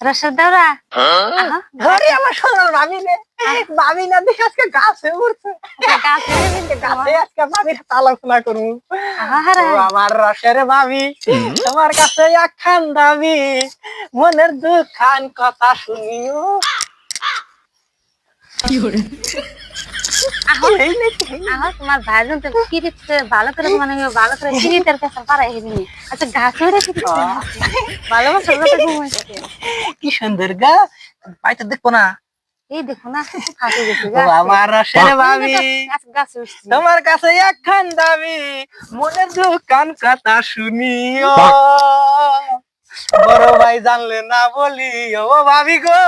রসের দাওরা আরে আমার সোনার ভাবি রে, ভাবি না দেখে আজকে গাছে উঠছে, গাছে গাছে আজকে ভাবির আলোচনা করবো। আহারে। ও আমার রসের ভাবি, তোমার কাছে একখান দাবি, মনের দুখান কথা শুনিও। তোমার ভাইজন তো পিরিত ভালো করে মানে ভালো করে পিরিতের কাছে পারাই দিনি। আচ্ছা গাছে উঠে পিরিত ভালোবাসা কথা ঘুমাইছে। কি সুন্দর গা, পাইতে দেখবো না। এই দেখো না ফাঁসে গেছে ও আমার রসের ভাবি, গাছে উঠছি। তোমার কাছে একখান দাবি, মনের দুখান কথা শুনিও। বড় ভাই জানলে না বলি, ও ভাবি গো।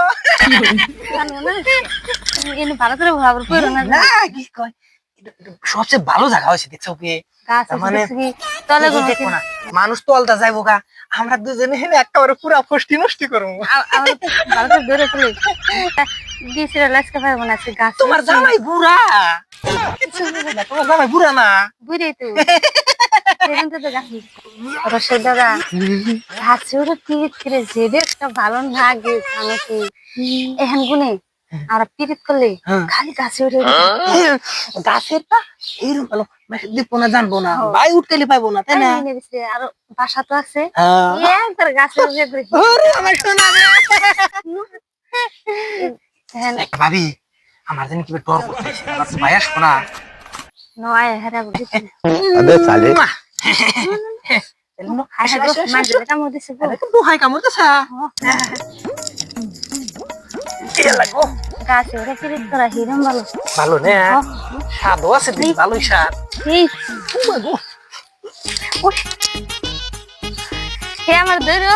জানো না এনে ভালো করে ভাবর কইরো না। না কি কয়, সবচেয়ে ভালো জায়গা হয়েছে দেখছো কি, গাছে মানে উঠছি তলে এই দেখো না, মানুষ তো আলদা যাইবো গা, আমরা দুজনে হেনে একেবারে পুরা ফষ্টি নষ্টি করবো। আমার তো ভালো করে ধরে ফেলে দিছিরা লাসকা ভাই বানাছে গাছ। তোমার জামাই বুড়া, কিছু বুঝে না, তোমার জামাই বুড়া না। বুঝেই তো সেখান থেকে গাছি রসের দাদা গাছে উঠে পিরিত করে যেদের একটা ভালো লাগে জানো কি এখন গুনে আমরা পিরিত করলে খালি গাছে উঠে গাছের তা এইরকম ভালো দেখবো না, জানবো না, ভাই উঠতেলি পাইবো না, তাই না? আরো বাসা তো আছে হ্যাঁ। একবার গাছে উঠে ঘুরে ওরে আমার সোনা রে। ভাবি আমার জানি কি ডর করতেছে, আমার ভাই আসবো না। নয় হেরা বুঝছি अबे साले মাঝে কামড় দিছে বুহাই কামড় দিছা। গাছে উঠে পিরিত করা হিরম ভালো ভালো না, স্বাদও আছে, বেশ ভালোই স্বাদ। এই হে আমার ধরো